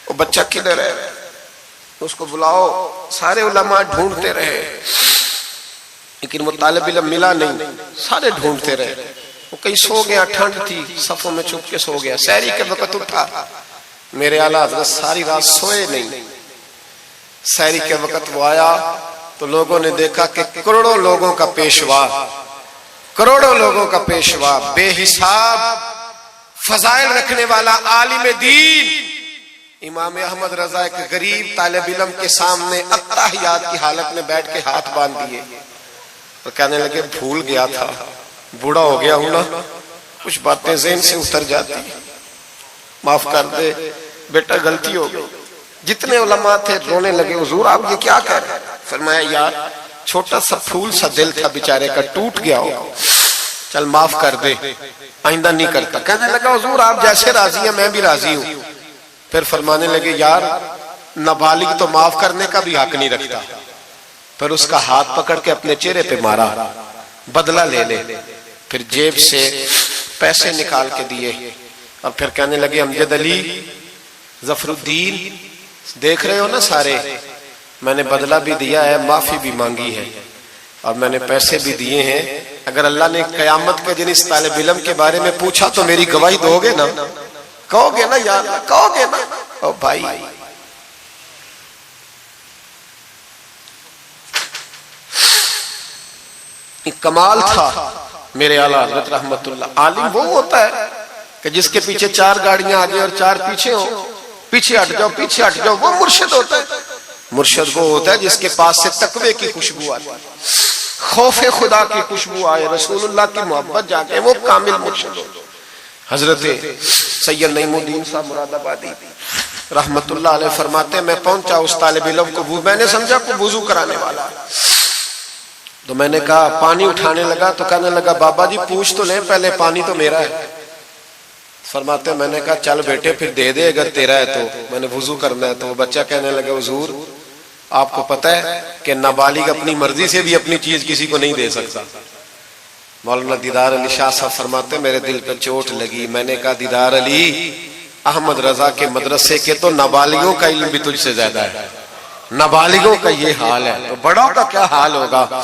وہ بچہ کدھر ہے، اس کو بلاؤ۔ سارے علماء ڈھونڈتے رہے لیکن وہ طالب علم ملا نہیں، سارے ڈھونڈتے رہے۔ وہ کہیں سو گیا، ٹھنڈ تھی، صفوں میں چھپ کے سو گیا۔ سحری کے وقت اٹھا، میرے اعلیٰ حضرت ساری رات سوئے نہیں۔ سحری کے وقت وہ آیا تو لوگوں نے دیکھا کہ کروڑوں لوگوں کا پیشوا، کروڑوں لوگوں کا پیشوا، بے حساب فضائل رکھنے والا عالم دین امام احمد رضا ایک غریب طالب علم کے سامنے التحیات کی حالت میں بیٹھ کے ہاتھ باندھ دیے اور کہنے لگے بھول گیا تھا، بوڑھا ہو گیا ہوں نا، کچھ باتیں ذہن سے اتر جاتی، معاف کر دے بیٹا، غلطی ہو گئی۔ جتنے علماء تھے رونے لگے، حضور آپ یہ کیا کہہ رہے ہیں؟ فرمایا یار چھوٹا سا پھول سا دل تھا بیچارے کا، ٹوٹ گیا ہو، چل معاف کر دے، آئندہ نہیں کرتا۔ کہنے لگا حضور آپ جیسے راضی ہیں میں بھی راضی ہوں۔ پھر فرمانے لگے یار نابالغ تو معاف کرنے کا بھی حق نہیں رکھتا۔ پھر اس کا ہاتھ پکڑ کے اپنے چہرے پہ مارا، بدلہ لے لے۔ پھر جیب سے پیسے نکال کے دیے اور پھر کہنے لگے امجد علی، ظفر الدین، دیکھ رہے ہو نا سارے، میں نے بدلہ بھی دیا ہے، معافی بھی مانگی ہے اور میں نے پیسے بھی دیے ہیں۔ اگر اللہ نے قیامت کے دن اس طالب علم کے بارے میں پوچھا تو میری گواہی دو گے نا؟ کہو گے نا یار، کہو گے نا؟ او بھائی، کمال تھا میرے اعلیٰ حضرت رحمت اللہ۔ عالم وہ ہوتا ہے کہ جس کے پیچھے چار گاڑیاں آگے اور چار پیچھے ہوں، پیچھے ہٹ جاؤ پیچھے ہٹ جاؤ، وہ مرشد ہوتا ہے۔ مرشد وہ ہوتا ہے جس کے پاس سے تقوی کی خوشبو آتی، خوف خدا کی خوشبو آئے، رسول اللہ کی محبت جاگے، وہ کامل مرشد ہوتا ہے۔ حضرت سید نعیم الدین صاحب مراد آبادی رحمت اللہ علیہ فرماتے ہیں میں پہنچا اس طالب علم کو، میں نے سمجھا کو وضو کرانے والا، تو میں نے کہا پانی اٹھانے لگا تو کہنے لگا بابا جی پوچھ تو لیں پہلے، پانی تو میرا ہے۔ فرماتے ہیں میں نے کہا چل بیٹے پھر دے دے اگر تیرا ہے تو، میں نے وضو کرنا ہے۔ تو وہ بچہ کہنے لگا حضور آپ کو پتہ ہے کہ نابالغ اپنی مرضی سے بھی اپنی چیز کسی کو نہیں دے سکتا۔ مولانا دیدار علی شاہ صاحب فرماتے ہیں میرے دل پر چوٹ لگی، میں نے کہا دیدار علی، احمد رضا کے مدرسے کے تو نابالغوں کا علم بھی تجھ سے زیادہ ہے، نابالغوں کا یہ حال ہے تو بڑوں کا کیا حال ہوگا۔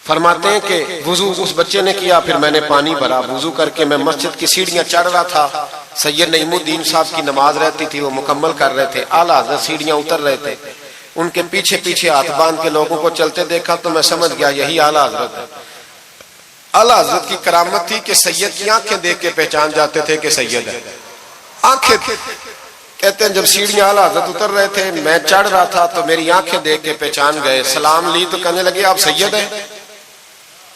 فرماتے ہیں کہ وضو اس بچے نے کیا، پھر میں نے پانی بھرا، وضو کر کے میں مسجد کی سیڑھیاں چڑھ رہا تھا، سید نعیم الدین صاحب کی نماز رہتی تھی، وہ مکمل کر رہے تھے، اعلیٰ حضرت سیڑھیاں اتر رہے تھے، ان کے پیچھے پیچھے ہاتھ باندھ کے لوگوں کو چلتے دیکھا تو میں سمجھ گیا یہی اعلیٰ حضرت ہے۔ اعلیٰ حضرت کی کرامت تھی کہ سید کی آنکھیں دیکھ کے پہچان جاتے تھے کہ سید ہے، آنکھیں۔ کہتے ہیں جب سیڑھیاں اعلیٰ حضرت اتر رہے تھے میں چڑھ رہا تھا تو میری آنکھیں دیکھ کے پہچان گئے، سلام لی تو کہنے لگے آپ سید ہیں،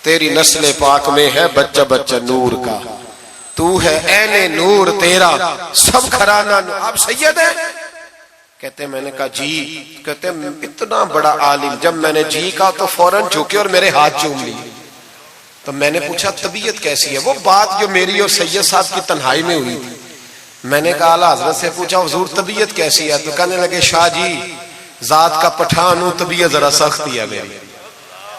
تیری نسل پاک میں ہے بچہ بچہ نور کا، تو ہے عین نور تیرا سب گھرانہ نور، آپ سید ہیں؟ کہتے ہیں میں نے کہا جی، کہتے ہیں اتنا بڑا عالم، جب میں نے جی کہا تو فوراً جھکے اور میرے ہاتھ چوم لیے۔ تو میں نے پوچھا طبیعت کیسی ہے؟ وہ بات جو میری اور سید صاحب کی تنہائی میں ہوئی تھی، میں نے کہا اعلیٰ حضرت سے پوچھا حضور طبیعت کیسی ہے؟ تو کہنے لگے شاہ جی ذات کا پٹھان ہوں، طبیعت ذرا سختی ہے میری،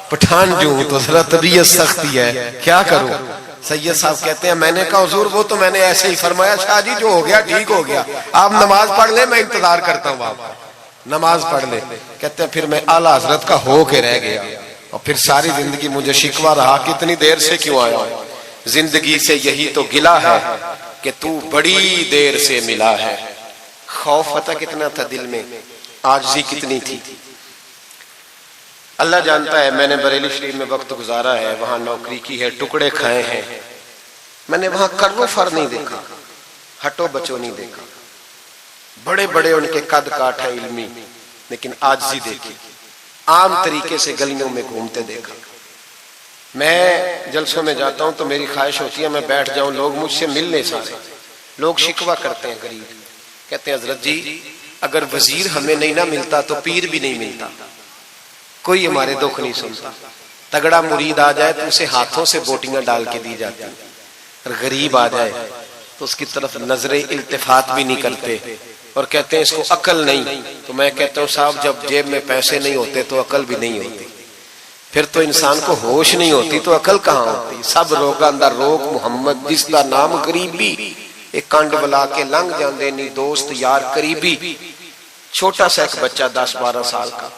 پٹھان جو ہوں تو ذرا طبیعت سختی ہے، کیا کروں؟ سید صاحب کہتے ہیں میں نے کہا حضور وہ تو میں نے ایسے ہی فرمایا، شاہ جی جو ہو گیا ٹھیک ہو گیا، آپ نماز پڑھ لیں میں انتظار کرتا ہوں، آپ نماز پڑھ لیں۔ کہتے ہیں پھر میں اعلیٰ حضرت کا ہو کے رہ گیا اور پھر ساری زندگی مجھے شکوہ رہا کہ اتنی دیر سے کیوں آیا ہوں، زندگی سے یہی تو گلہ ہے کہ تو بڑی دیر سے ملا ہے۔ خوف پتہ کتنا تھا دل میں، عاجزی کتنی تھی، اللہ جانتا ہے۔ میں نے بریلی شریف میں وقت گزارا ہے، وہاں نوکری کی ہے، ٹکڑے کھائے ہیں، میں نے وہاں کرو فر نہیں دیکھا، ہٹو بچو نہیں دیکھا، بڑے بڑے ان کے قد کاٹ ہے علمی، لیکن عاجزی دیکھی، عام طریقے سے گلیوں میں گھومتے دیکھا۔ میں جلسوں میں جاتا ہوں تو میری خواہش ہوتی ہے میں بیٹھ جاؤں، لوگ مجھ سے مل لیں، سارے لوگ شکوہ کرتے ہیں غریب، کہتے ہیں حضرت جی اگر وزیر ہمیں نہیں نہ ملتا تو پیر بھی نہیں ملتا، کوئی ہمارے دکھ نہیں سنتا، تگڑا مرید آ جائے تو اسے ہاتھوں سے بوٹیاں ڈال کے دی جاتی، اور غریب آ جائے تو اس کی طرف نظر التفات بھی نہیں کرتے اور کہتے ہیں اس کو عقل نہیں۔ تو میں کہتا ہوں صاحب جب جیب میں پیسے نہیں ہوتے تو عقل بھی نہیں ہوتی، پھر تو انسان کو ہوش نہیں ہوتی تو عقل کہاں ہوتی؟ سب روگاں دا روگ محمد جس دا نام غریبی، ایک کنڈ بلا کے لنگ جاندے نہیں دوست یار قریبی چھوٹا سا ایک بچہ 10-12 سال کا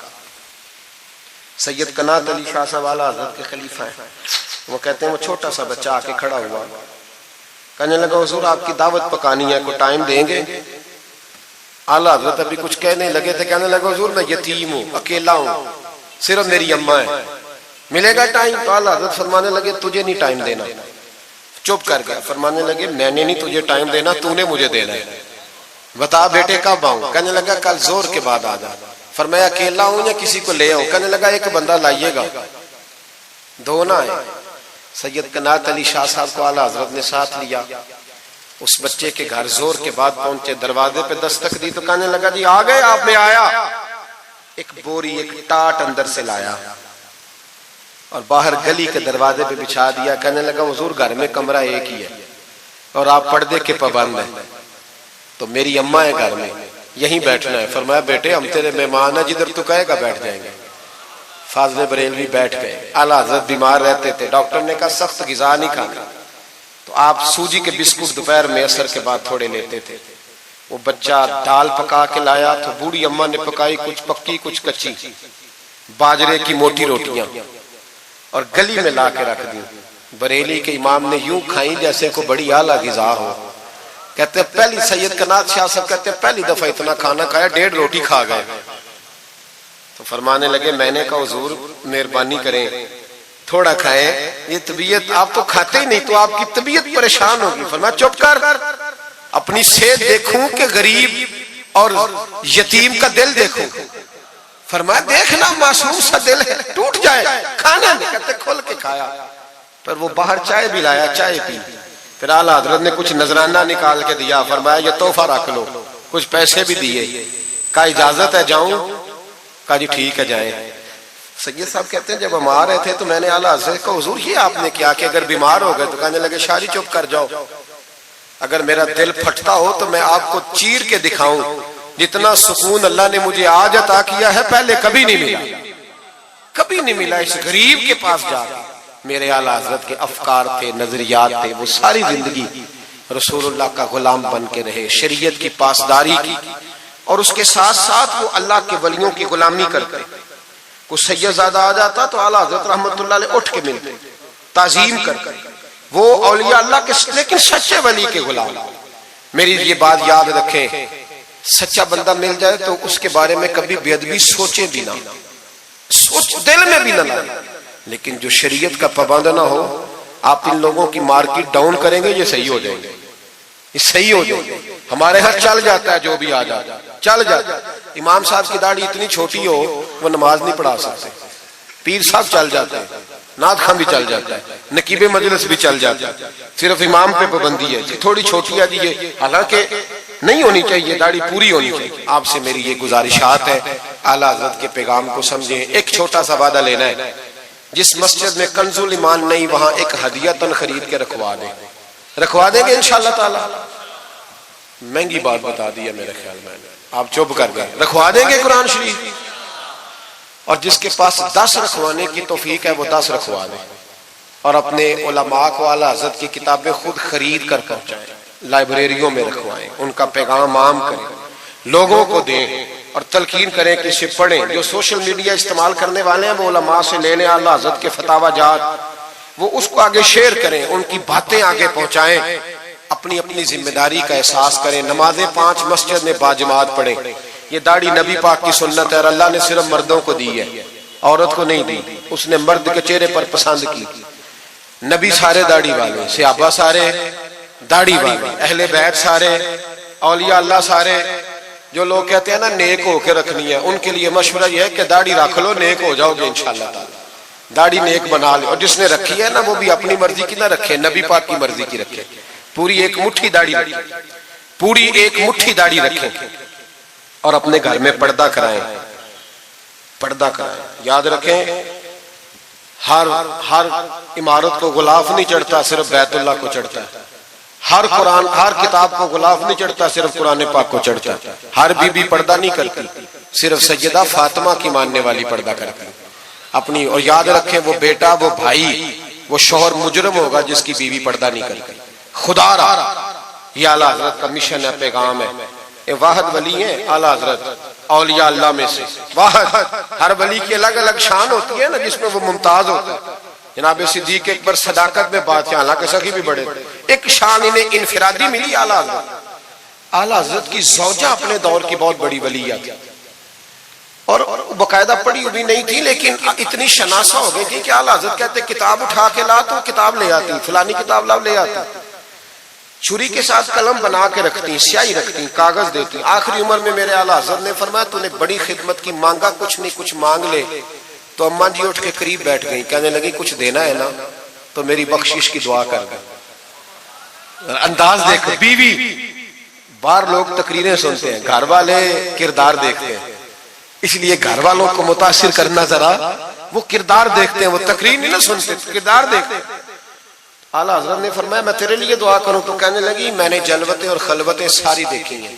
سید قنات علی شاہ صاحب اعلیٰ حضرت کے خلیفہ ہیں وہ کہتے ہیں وہ چھوٹا سا بچہ آ کے کھڑا ہوا کہنے لگا حضور آپ کی دعوت پکانی ہے کوئی ٹائم دیں گے اعلیٰ حضرت ابھی کچھ کہنے لگے تھے کہنے لگا حضور میں یتیم ہوں اکیلا ہوں صرف میری اماں ہے ملے گا ٹائم تو اعلیٰ حضرت فرمانے لگے تجھے نہیں ٹائم دینا چپ کر گیا فرمانے لگے میں نے نہیں تجھے ٹائم دینا تو نے مجھے دینا ہے بتا بیٹے کب آؤں کہنے لگا کل زور کے بعد آ جا فرمایا اکیلا ہوں یا کسی کو لے آؤں کہنے لگا ایک بندہ لائیے گا دو نہ آئے سید قنات علی شاہ صاحب کو اعلیٰ حضرت نے ساتھ لیا اس بچے کے گھر زور کے بعد پہنچے دروازے پہ دستک دی تو کہنے لگا جی آ گئے آپ میں آیا ایک بوری ایک ٹاٹ اندر سے لایا اور باہر گلی کے دروازے پہ بچھا دیا کہنے لگا حضور گھر میں کمرہ ایک ہی ہے اور آپ پردے کے پابند ہیں تو میری اماں ہے گھر میں یہیں بیٹھنا ہے فرمایا بیٹے ہم تیرے مہمان ہیں جدھر تو کہے گا بیٹھ جائیں گے فاضل بریلوی بیٹھ گئے اعلیٰ حضرت بیمار رہتے تھے ڈاکٹر نے کہا سخت غذا نہیں کھانا تو آپ سوجی کے بسکٹ دوپہر میں عصر کے بعد تھوڑے لیتے تھے وہ بچہ دال پکا کے لایا تو بوڑھی اماں نے پکائی کچھ پکی کچھ کچی باجرے کی موٹی روٹیاں اور گلی میں لا کے رکھ دی بریلی کے امام نے یوں کھائیں جیسے کو بڑی اعلیٰ غذا ہو کہتے ہیں پہلی سید قنات شاہ صاحب کہتے ہیں پہلی دفعہ اتنا کھانا کھایا 1.5 روٹی کھا گئے تو فرمانے لگے میں نے کہا حضور مہربانی کریں تھوڑا کھائیں یہ طبیعت آپ تو کھاتے ہی نہیں تو آپ کی طبیعت پریشان ہوگی فرمایا چپ کر اپنی صحت دیکھوں کہ غریب اور یتیم کا دل دیکھوں فرمایا دیکھنا معصوم سا دل ہے ٹوٹ جائے کھانا نہیں کہتے کھول کے کھایا پر وہ باہر چائے بھی لایا چائے پی پھر اعلیٰ حضرت نے کچھ نذرانہ نکال کے دیا فرمایا یہ تحفہ رکھ لو کچھ پیسے بھی دیے کہا اجازت ہے جاؤں کہا جی ٹھیک ہے جائیں سید صاحب کہتے ہیں جب ہم آ رہے تھے تو میں نے اعلیٰ حضرت کو حضور یہ آپ نے کیا کہ اگر بیمار ہو گئے تو کہنے لگے شاہ جی چپ کر جاؤ اگر میرا دل پھٹتا ہو تو میں آپ کو چیر کے دکھاؤں جتنا سکون اللہ نے مجھے آج عطا کیا ہے پہلے کبھی نہیں ملا اس غریب کے پاس جا میرے اعلیٰ حضرت کے افکار تھے نظریات تھے وہ ساری زندگی رسول اللہ کا غلام بن کے رہے شریعت کی پاسداری کی اور اس کے ساتھ ساتھ وہ اللہ کے ولیوں کی غلامی کرتے کوئی سید زادہ آ جاتا تو اعلیٰ حضرت رحمت اللہ علیہ اٹھ کے ملتے تعظیم کرتے وہ اولیاء اللہ کے لیکن سچے ولی کے غلام میری یہ بات یاد رکھیں سچا بندہ مل جائے تو اس کے بارے میں کبھی بے ادبی سوچے بھی نہ سوچ دل میں بھی نہ لائے لیکن جو شریعت کا پابند نہ ہو آپ ان لوگوں کی مارکیٹ ڈاؤن کریں گے یہ صحیح ہو جائیں گے یہ صحیح ہو جائیں گے ہمارے ہاں چل جاتا ہے جو بھی آ جاتا ہے چل جاتا ہے امام صاحب کی داڑھی اتنی چھوٹی ہو وہ نماز نہیں پڑھا سکتے پیر صاحب چل جاتے ہیں نعت خواں بھی چل جاتا ہے نقیب مجلس بھی چل جاتا ہے صرف امام پہ پابندی ہے تھوڑی چھوٹی ہے جی حالانکہ نہیں ہونی چاہیے داڑھی پوری ہونی چاہیے آپ سے میری یہ گزارشات ہے اعلیٰ حضرت کے پیغام کو سمجھیں ایک چھوٹا سا وعدہ لینا ہے جس مسجد میں کنز الایمان نہیں وہاں ایک ہدیہ خرید کے رکھوا دیں گے انشاءاللہ تعالی مہنگی بات بتا دی ہے میرے خیال میں آپ چپ کر گئے رکھوا دیں گے قرآن شریف اور جس کے پاس 10 رکھوانے کی توفیق ہے وہ 10 رکھوا دیں اور اپنے علماء کو اعلیٰ حضرت کی کتابیں خود خرید کر پہنچائیں لائبریریوں میں رکھوائیں ان کا پیغام عام کریں لوگوں کو دیں اور تلقین کریں کہ اسے پڑھیں جو سوشل میڈیا استعمال کرنے والے ہیں وہ علماء سے لے لیں اعلیٰ حضرت کے فتاوی جات وہ اس کو آگے شیئر کریں ان کی باتیں آگے پہنچائیں اپنی ذمہ داری کا احساس کریں نمازیں 5 مسجد میں باجماعت پڑھیں یہ داڑھی نبی پاک کی سنت ہے اور اللہ نے صرف مردوں کو دی ہے عورت کو نہیں دی اس نے مرد کے چہرے پر پسند کی نبی سارے داڑھی والے صحابہ سارے داڑھی والے اہل بیت سارے اولیاء اللہ سارے جو لوگ کہتے ہیں نا نیک ہو کے رکھنی ہے ان کے لیے مشورہ یہ ہے کہ داڑھی رکھ لو نیک ہو جاؤ گے انشاءاللہ تعالی داڑھی نیک بنا لے اور جس نے رکھی ہے نا وہ بھی اپنی مرضی کی نہ رکھے نبی پاک کی مرضی کی رکھے پوری ایک مٹھی داڑھی رکھیں اور اپنے گھر میں پردہ کرائیں یاد رکھیں ہر عمارت کو غلاف نہیں چڑھتا صرف بیت اللہ کو چڑھتا ہے ہر کتاب کو غلاف نہیں چڑھتا صرف قرآن پاک کو چڑھتا ہے ہر بی بی پردہ نہیں کرتی صرف سیدہ فاطمہ کی ماننے والی پردہ کرتی اپنی اور یاد رکھیں وہ بیٹا وہ بھائی وہ شوہر مجرم ہوگا جس کی بیوی پردہ نہیں کرتی خدا را یہ اعلیٰ حضرت کا مشن ہے، پیغام ہے. یہ واحد ولی ہیں اعلیٰ حضرت اولیاء اللہ میں سے، واحد. ہر ولی کی الگ الگ شان ہوتی ہے نا، جس میں وہ ممتاز ہوتا ہے. جناب صدیق اکبر صداقت میں بات کیا، حالانکہ سخی بھی بڑے تھے، ایک شان انہیں انفرادی ملی اعلیٰ حضرت. اعلیٰ حضرت کی زوجہ اپنے دور کی بہت بڑی ولیہ تھی، اور باقاعدہ پڑھی ہوئی نہیں تھی، لیکن اتنی شناسہ ہو گئی تھی کہ اعلیٰ حضرت کہتے کتاب اٹھا کے لا تو کتاب لے آتی، فلانی کتاب لاؤ لے آتی. چھری کے ساتھ قلم بنا کے رکھتی، سیاہی رکھتی، کاغذ دیتی. آخری عمر میں میرے اعلیٰ حضرت نے فرمایا تو نے بڑی خدمت کی، مانگا کچھ نہیں کچھ مانگ لے. تو اماں جی اٹھ کے قریب بیٹھ گئی، کہنے لگی کچھ دینا ہے نا تو میری بخشش کی دعا کر گئی. انداز دیکھو، بیوی. باہر لوگ تقریریں سنتے ہیں، گھر والے کردار دیکھتے ہیں، اس لیے گھر والوں کو متاثر کرنا ذرا، وہ کردار دیکھتے ہیں، وہ تقریر نہیں نہ سنتے، کردار دیکھتے ہیں. اعلیٰ حضرت نے فرمایا میں تیرے لیے دعا کروں؟ تو کہنے لگی میں نے جلوتیں اور خلوتیں ساری دیکھی ہیں،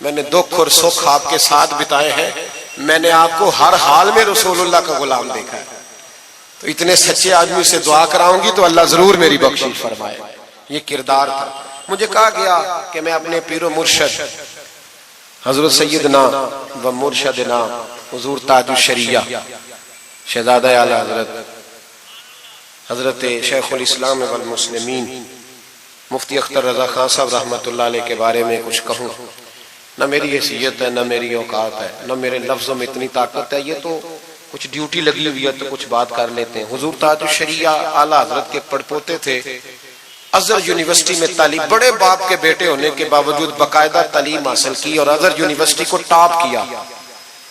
میں نے دکھ اور سکھ آپ کے ساتھ بتائے ہیں، میں نے آپ کو ہر حال میں رسول اللہ کا غلام دیکھا ہے. تو اتنے سچے آدمی سے دعا کراؤں گی تو اللہ ضرور میری بخشش فرمائے. یہ کردار تھا. مجھے کہا گیا کہ میں اپنے پیر و مرشد حضرت سیدنا و مرشدنا حضور تاج الشریعہ شہزادہ اعلیٰ حضرت حضرت شیخ الاسلام والمسلمین مفتی اختر رضا خان صاحب رحمۃ اللہ علیہ کے بارے میں کچھ کہوں. نہ میری حیثیت ہے، نہ میری اوقات ہے، نہ میرے لفظوں میں اتنی طاقت ہے. یہ تو کچھ ڈیوٹی لگی ہوئی ہے تو کچھ بات کر لیتے ہیں. حضور تاج الشریعہ اعلیٰ حضرت کے پڑپوتے تھے. ازہر یونیورسٹی میں تعلیم، بڑے باپ کے بیٹے ہونے کے باوجود باقاعدہ تعلیم حاصل کی اور ازہر یونیورسٹی کو ٹاپ کیا.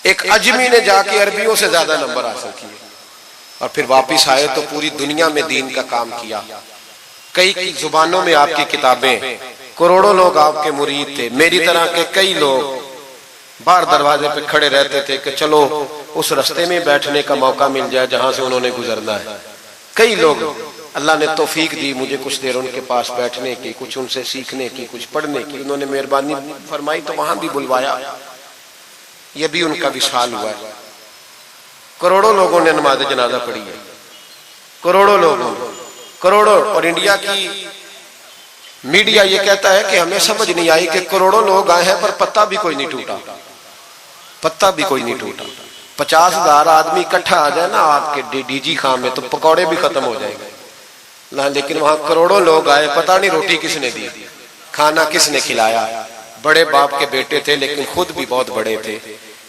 ایک اجمی نے جا کے عربیوں سے زیادہ نمبر حاصل کیے اور پھر واپس آئے تو پوری دنیا میں دین کا کام کیا. کئی زبانوں میں آپ کی کتابیں، کروڑوں لوگ آپ کے مرید تھے. میری طرح کے کئی لوگ باہر دروازے پہ کھڑے رہتے تھے کہ چلو اس رستے میں بیٹھنے کا موقع مل جائے جہاں سے انہوں نے گزرنا ہے. کئی لوگ اللہ نے توفیق دی مجھے کچھ دیر ان کے پاس بیٹھنے کی، کچھ ان سے سیکھنے کی، کچھ پڑھنے کی. انہوں نے مہربانی فرمائی تو وہاں بھی بلوایا. یہ بھی ان کا وصال ہوا ہے. کروڑوں لوگوں نے نماز جنازہ پڑھی ہے، کروڑوں لوگوں، کروڑوں. اور انڈیا کی میڈیا یہ کہتا ہے کہ ہمیں سمجھ نہیں آئی کہ کروڑوں لوگ آئے ہیں پر پتہ بھی کوئی نہیں ٹوٹا، پتہ بھی کوئی نہیں ٹوٹا. 50,000 آدمی اکٹھا آ جائے نا آپ کے ڈی جی خان میں تو پکوڑے بھی ختم ہو جائیں گے. لیکن وہاں کروڑوں لوگ آئے، پتہ نہیں روٹی کس نے دی، کھانا کس نے کھلایا. بڑے باپ کے بیٹے تھے لیکن خود بھی بہت بڑے تھے.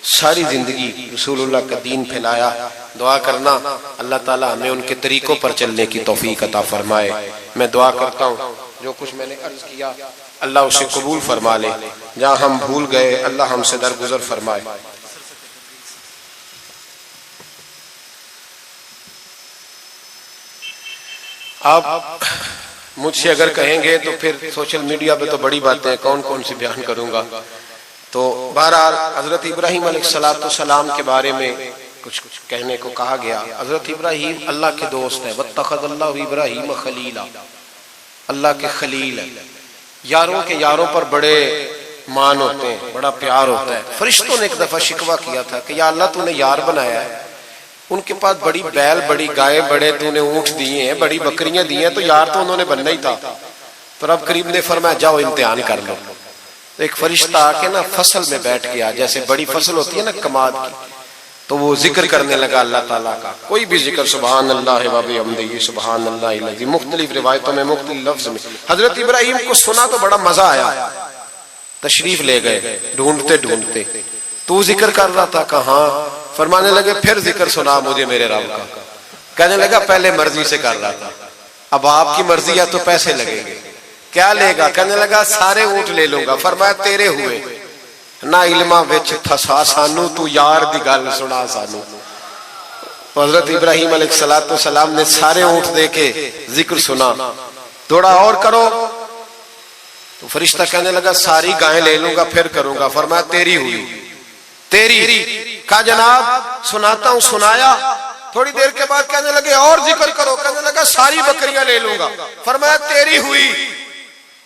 ساری زندگی رسول اللہ کا دین پھیلایا. دعا کرنا اللہ تعالیٰ ہمیں ان کے طریقوں پر چلنے کی توفیق عطا فرمائے. میں دعا کرتا ہوں جو کچھ میں نے عرض کیا اللہ اسے قبول فرما لے. جہاں ہم بھول گئے اللہ ہم سے درگزر فرمائے. آپ مجھ سے اگر کہیں گے تو پھر سوشل میڈیا پہ تو بڑی باتیں کون کون سی بیان کروں گا. تو بہرحال حضرت ابراہیم علیہ السلام کے بارے میں کچھ کہنے کو کہا گیا. حضرت ابراہیم اللہ کے دوست ہے. واتخذ اللہ ابراہیم خلیلا، اللہ کے خلیل ہے. یاروں کے یاروں پر بڑے مان ہوتے ہیں، بڑا پیار ہوتا ہے. فرشتوں نے ایک دفعہ شکوہ کیا تھا کہ یا اللہ تو نے یار بنایا ہے، ان کے پاس بڑی بیل، بڑی گائے، بڑے تو نے اونٹ دیے ہیں، بڑی بکریاں دی ہیں، تو یار تو انہوں نے بننا ہی تھا. تو رب کریم نے فرمایا جاؤ امتحان کر لو. تو ایک فرشتہ آ کے نا فصل میں بیٹھ گیا، جیسے بڑی فصل ہوتی ہے نا کماد کی، تو وہ ذکر کرنے لگا اللہ تعالیٰ کا. کوئی بھی ذکر، سبحان اللہ و بحمدہ، سبحان اللہ العظیم، مختلف روایتوں میں مختلف لفظ میں. حضرت ابراہیم کو سنا تو بڑا مزہ آیا. تشریف لے گئے ڈھونڈتے ڈھونڈتے. تو ذکر کر رہا تھا؟ کہاں. فرمانے لگے پھر ذکر سنا مجھے میرے رب کا. کہنے لگا پہلے مرضی سے کر رہا تھا، اب آپ کی مرضی ہے تو پیسے لگیں گے. کیا لے گا؟ کہنے لگا سارے اونٹ لے لوں گا. فرمایا تیرے ہوئے نہ علماں وچ تھسا سانو، تو یار دی گل سنا سانو. حضرت ابراہیم علیہ السلام نے سارے اونٹ دے کے ذکر سنا. تھوڑا اور کرو. تو فرشتہ کہنے لگا ساری گائیں لے لوں گا پھر کروں گا. فرمایا تیری ہوئی، تیری. کہا جناب سناتا ہوں. سنایا. تھوڑی دیر کے بعد کہنے لگے اور ذکر کرو. کہنے لگا ساری بکریاں لے لوں گا. فرمایا تیری ہوئی.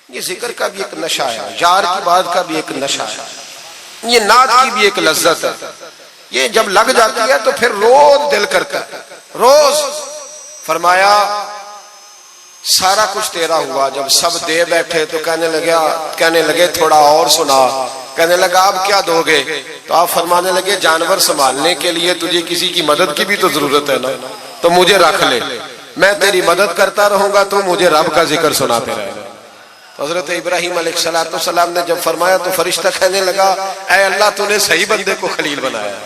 یہ ذکر کا بھی ایک نشہ ہے، یار کی بات کا بھی ایک نشہ ہے، یہ نعت کی بھی ایک لذت ہے. یہ جب لگ جاتی ہے تو پھر روز دل کرتا ہے، روز. فرمایا سارا کچھ تیرا ہوا. جب سب دے بیٹھے تو کہنے لگے تھوڑا اور سنا. کہنے لگا اب کیا دو گے؟ تو آپ فرمانے لگے جانور سنبھالنے کے لیے تجھے کسی کی مدد کی بھی تو ضرورت ہے نا, تو مجھے رکھ لے, میں تیری مدد کرتا رہوں گا تو مجھے رب کا ذکر سناتے رہے. حضرت ابراہیم علیہ السلام نے جب فرمایا تو فرشتہ کہنے لگا اے اللہ تو نے صحیح بندے کو خلیل بنایا,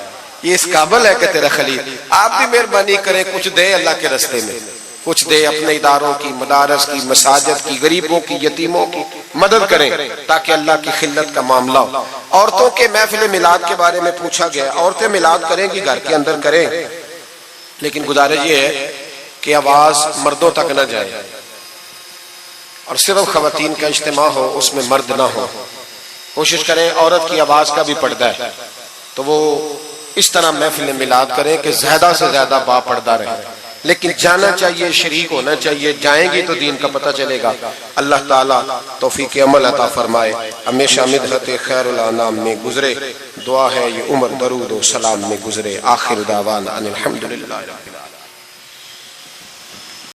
یہ اس قابل ہے کہ تیرا خلیل. آپ بھی مہربانی کریں کچھ دے اللہ کے رستے میں, کچھ دے اپنے اداروں کی, مدارس کی, مساجد کی, غریبوں کی, یتیموں کی مدد کریں تاکہ اللہ کی خلت کا معاملہ ہو. عورتوں کے محفل میلاد کے بارے میں پوچھا گیا. عورتیں میلاد کریں گی گھر کے اندر کریں, لیکن گزارش یہ ہے کہ آواز مردوں تک نہ جائے اور صرف خواتین کا اجتماع ہو, اس میں مرد نہ ہو. کوشش کریں عورت کی آواز کا بھی پردہ ہے تو وہ اس طرح محفل میلاد کریں کہ زیادہ سے زیادہ با پردہ رہے, لیکن جانا چاہیے, شریک ہونا چاہیے. جائیں گی تو دین کا پتہ چلے گا. اللہ تعالیٰ توفیق عمل عطا فرمائے. ہمیشہ مدحت خیر الانام میں گزرے. دعا ہے یہ عمر درود و سلام میں گزرے. آخر دعوانا ان الحمدللہ رب العالمین.